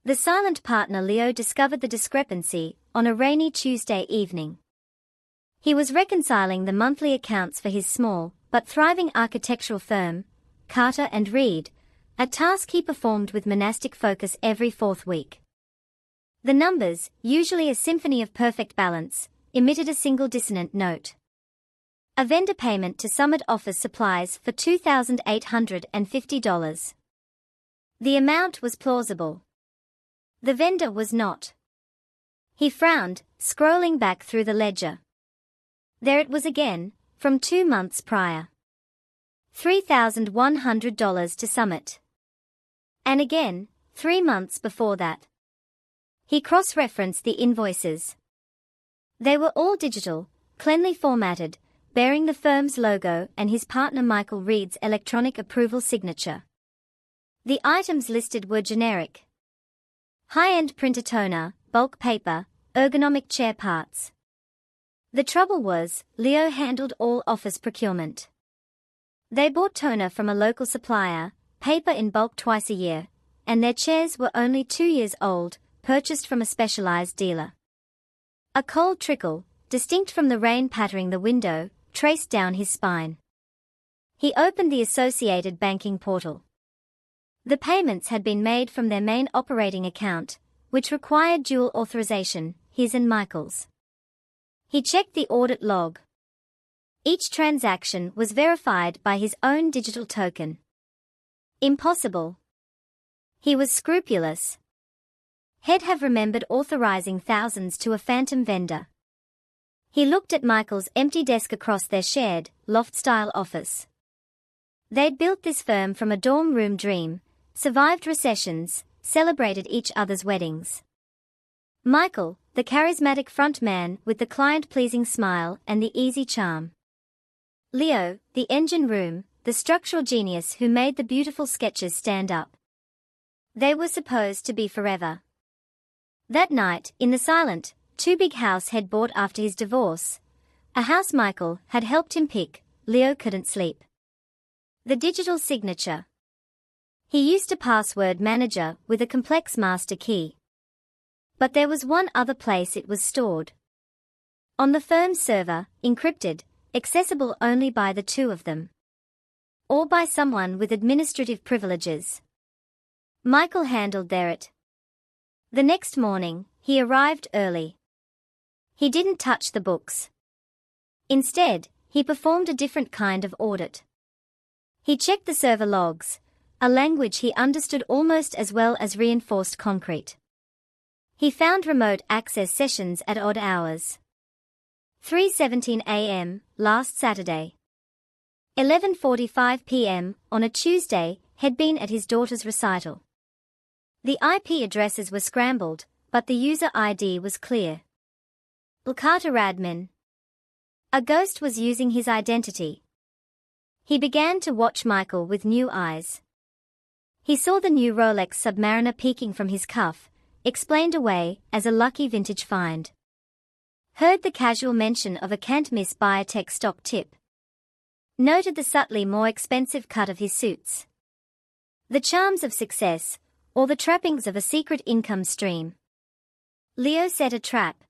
The silent partner Leo discovered the discrepancy on a rainy Tuesday evening. He was reconciling the monthly accounts for his small but thriving architectural firm, Carter and Reed, a task he performed with monastic focus every fourth week. The numbers, usually a symphony of perfect balance, emitted a single dissonant note. A vendor payment to Summit offers supplies for $2,850. The amount was plausible. The vendor was not. He frowned, scrolling back through the ledger. There it was again, from 2 months prior. $3,100 to Summit. And again, 3 months before that. He cross-referenced the invoices. They were all digital, cleanly formatted, bearing the firm's logo and his partner Michael Reed's electronic approval signature. The items listed were generic. High-end printer toner, bulk paper, ergonomic chair parts. The trouble was, Leo handled all office procurement. They bought toner from a local supplier, paper in bulk twice a year, and their chairs were only 2 years old, purchased from a specialized dealer. A cold trickle, distinct from the rain pattering the window, traced down his spine. He opened the associated banking portal. The payments had been made from their main operating account, which required dual authorization, his and Michael's. He checked the audit log. Each transaction was verified by his own digital token. Impossible. He was scrupulous. He'd have remembered authorizing thousands to a phantom vendor. He looked at Michael's empty desk across their shared, loft-style office. They'd built this firm from a dorm room dream, survived recessions, celebrated each other's weddings. Michael, the charismatic front man with the client-pleasing smile and the easy charm. Leo, the engine room, the structural genius who made the beautiful sketches stand up. They were supposed to be forever. That night, in the silent, too-big house he'd bought after his divorce, a house Michael had helped him pick, Leo couldn't sleep. The digital signature. He used a password manager with a complex master key. But there was one other place it was stored. On the firm's server, encrypted, accessible only by the two of them. Or by someone with administrative privileges. Michael handled it. The next morning, he arrived early. He didn't touch the books. Instead, he performed a different kind of audit. He checked the server logs, a language he understood almost as well as reinforced concrete. He found remote access sessions at odd hours. 3:17 a.m. last Saturday. 11:45 p.m. on a Tuesday had been at his daughter's recital. The IP addresses were scrambled, but the user ID was clear. Carter Radman. A ghost was using his identity. He began to watch Michael with new eyes. He saw the new Rolex Submariner peeking from his cuff, explained away as a lucky vintage find. Heard the casual mention of a can't-miss biotech stock tip. Noted the subtly more expensive cut of his suits. The charms of success, or the trappings of a secret income stream. Leo set a trap.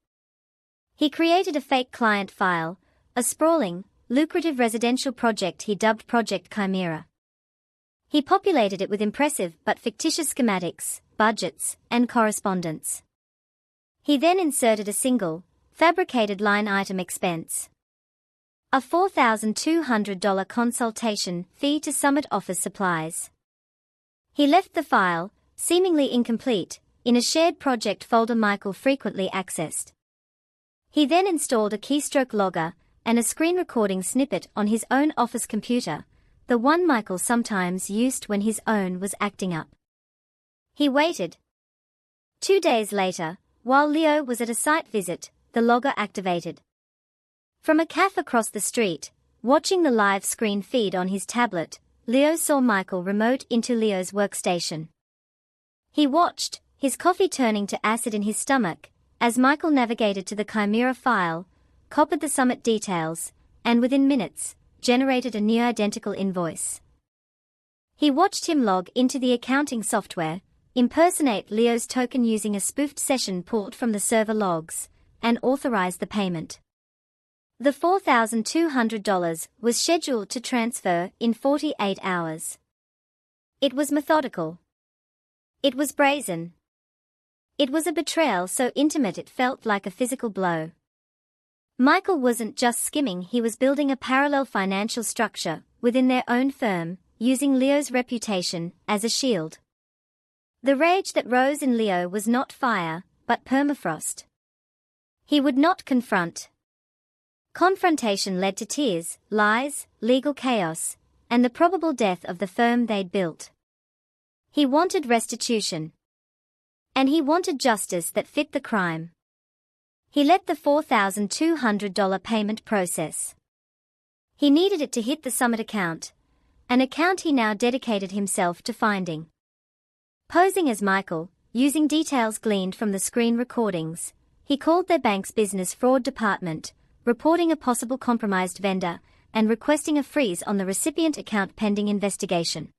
He created a fake client file, a sprawling, lucrative residential project he dubbed Project Chimera. He populated it with impressive but fictitious schematics, budgets, and correspondence. He then inserted a single, fabricated line item expense. A $4,200 consultation fee to Summit office supplies. He left the file, seemingly incomplete, in a shared project folder Michael frequently accessed. He then installed a keystroke logger and a screen recording snippet on his own office computer, the one Michael sometimes used when his own was acting up. He waited. 2 days later, while Leo was at a site visit, the logger activated. From a cafe across the street, watching the live screen feed on his tablet, Leo saw Michael remote into Leo's workstation. He watched, his coffee turning to acid in his stomach, as Michael navigated to the Chimera file, copied the Summit details, and within minutes, generated a near-identical invoice. He watched him log into the accounting software, impersonate Leo's token using a spoofed session pulled from the server logs, and authorize the payment. The $4,200 was scheduled to transfer in 48 hours. It was methodical. It was brazen. It was a betrayal so intimate it felt like a physical blow. Michael wasn't just skimming, he was building a parallel financial structure within their own firm, using Leo's reputation as a shield. The rage that rose in Leo was not fire, but permafrost. He would not confront. Confrontation led to tears, lies, legal chaos, and the probable death of the firm they'd built. He wanted restitution. And he wanted justice that fit the crime. He let the $4,200 payment process. He needed it to hit the Summit account, an account he now dedicated himself to finding. Posing as Michael, using details gleaned from the screen recordings, he called their bank's business fraud department, reporting a possible compromised vendor, and requesting a freeze on the recipient account pending investigation.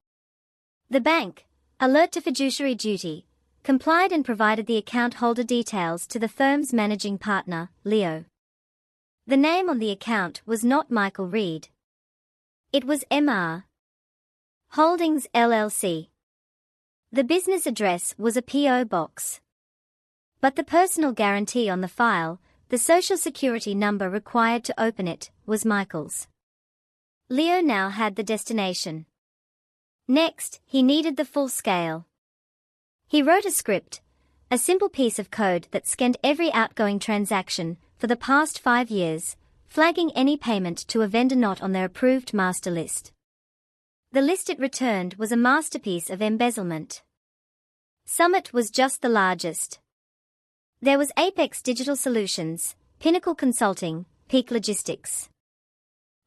The bank, alert to fiduciary duty, complied and provided the account holder details to the firm's managing partner, Leo. The name on the account was not Michael Reed. It was M.R. Holdings LLC. The business address was a P.O. box. But the personal guarantee on the file, the social security number required to open it, was Michael's. Leo now had the destination. Next, he needed the full scale. He wrote a script, a simple piece of code that scanned every outgoing transaction for the past 5 years, flagging any payment to a vendor not on their approved master list. The list it returned was a masterpiece of embezzlement. Summit was just the largest. There was Apex Digital Solutions, Pinnacle Consulting, Peak Logistics.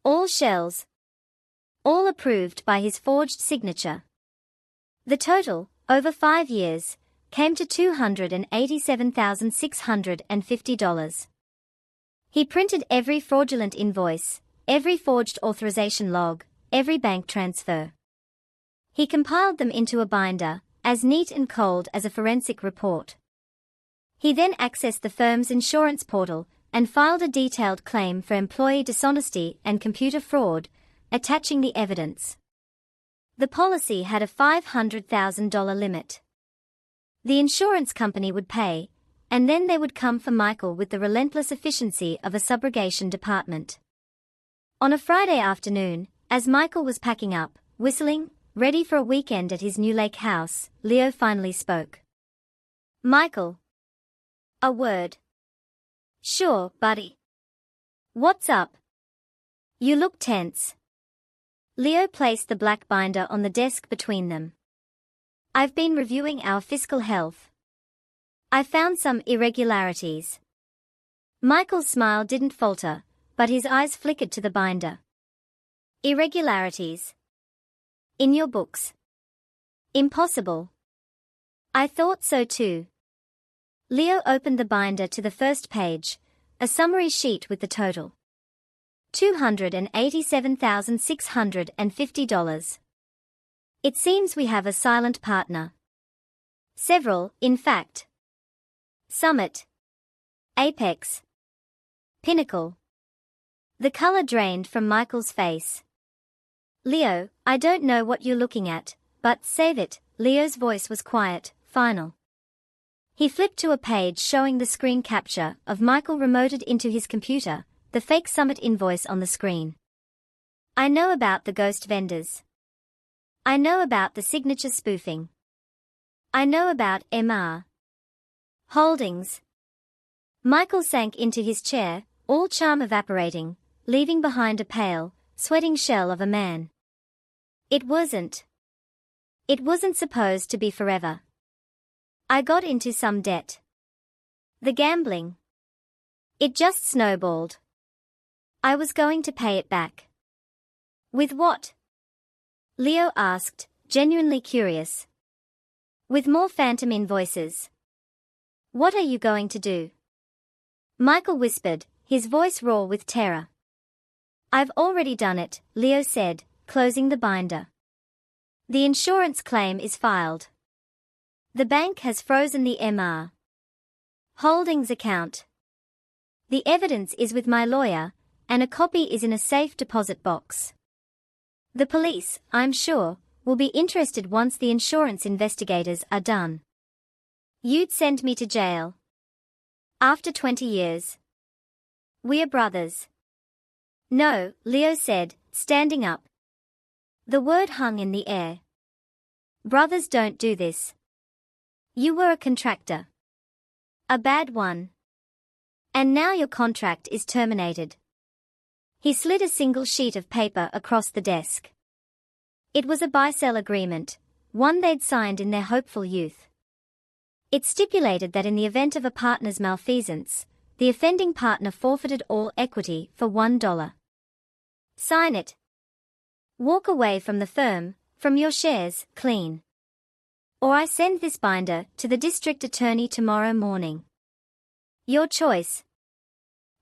All shells. All approved by his forged signature. The total, over 5 years, came to $287,650. He printed every fraudulent invoice, every forged authorization log, every bank transfer. He compiled them into a binder, as neat and cold as a forensic report. He then accessed the firm's insurance portal and filed a detailed claim for employee dishonesty and computer fraud, attaching the evidence. The policy had a $500,000 limit. The insurance company would pay, and then they would come for Michael with the relentless efficiency of a subrogation department. On a Friday afternoon, as Michael was packing up, whistling, ready for a weekend at his New Lake house, Leo finally spoke. "Michael." "A word." "Sure, buddy." "What's up?" "You look tense." Leo placed the black binder on the desk between them. "I've been reviewing our fiscal health. I found some irregularities." Michael's smile didn't falter, but his eyes flickered to the binder. "Irregularities? In your books?" "Impossible." "I thought so too." Leo opened the binder to the first page, a summary sheet with the total. $287,650. "It seems we have a silent partner." "Several, in fact." "Summit. Apex. Pinnacle." The color drained from Michael's face. "Leo, I don't know what you're looking at, but save it." Leo's voice was quiet, final. He flipped to a page showing the screen capture of Michael remoted into his computer, the fake Summit invoice on the screen. "I know about the ghost vendors. I know about the signature spoofing. I know about M.R. Holdings." Michael sank into his chair, all charm evaporating, leaving behind a pale, sweating shell of a man. It wasn't supposed to be forever. I got into some debt. The gambling. It just snowballed. I was going to pay it back. With what? Leo asked, genuinely curious. With more phantom invoices. What are you going to do? Michael whispered, his voice raw with terror. I've already done it, Leo said, closing the binder. The insurance claim is filed. The bank has frozen the Mr. Holdings account. The evidence is with my lawyer, and a copy is in a safe deposit box. The police, I'm sure, will be interested once the insurance investigators are done. You'd send me to jail. After 20 years. We're brothers. No, Leo said, standing up. The word hung in the air. Brothers don't do this. You were a contractor. A bad one. And now your contract is terminated. He slid a single sheet of paper across the desk. It was a buy-sell agreement, one they'd signed in their hopeful youth. It stipulated that in the event of a partner's malfeasance, the offending partner forfeited all equity for $1. Sign it. Walk away from the firm, from your shares, clean. Or I send this binder to the district attorney tomorrow morning. Your choice.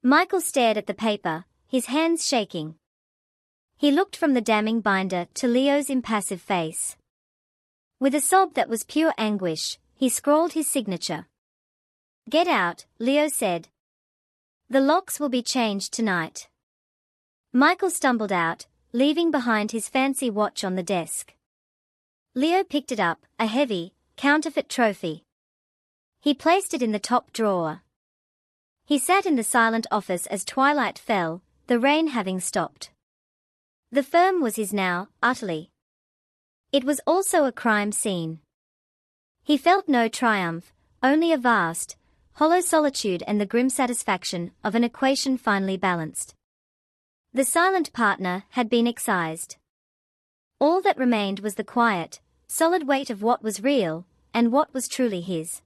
Michael stared at the paper, his hands shaking. He looked from the damning binder to Leo's impassive face. With a sob that was pure anguish, he scrawled his signature. Get out, Leo said. The locks will be changed tonight. Michael stumbled out, leaving behind his fancy watch on the desk. Leo picked it up, a heavy, counterfeit trophy. He placed it in the top drawer. He sat in the silent office as twilight fell, the rain having stopped. The firm was his now, utterly. It was also a crime scene. He felt no triumph, only a vast, hollow solitude and the grim satisfaction of an equation finely balanced. The silent partner had been excised. All that remained was the quiet, solid weight of what was real, and what was truly his.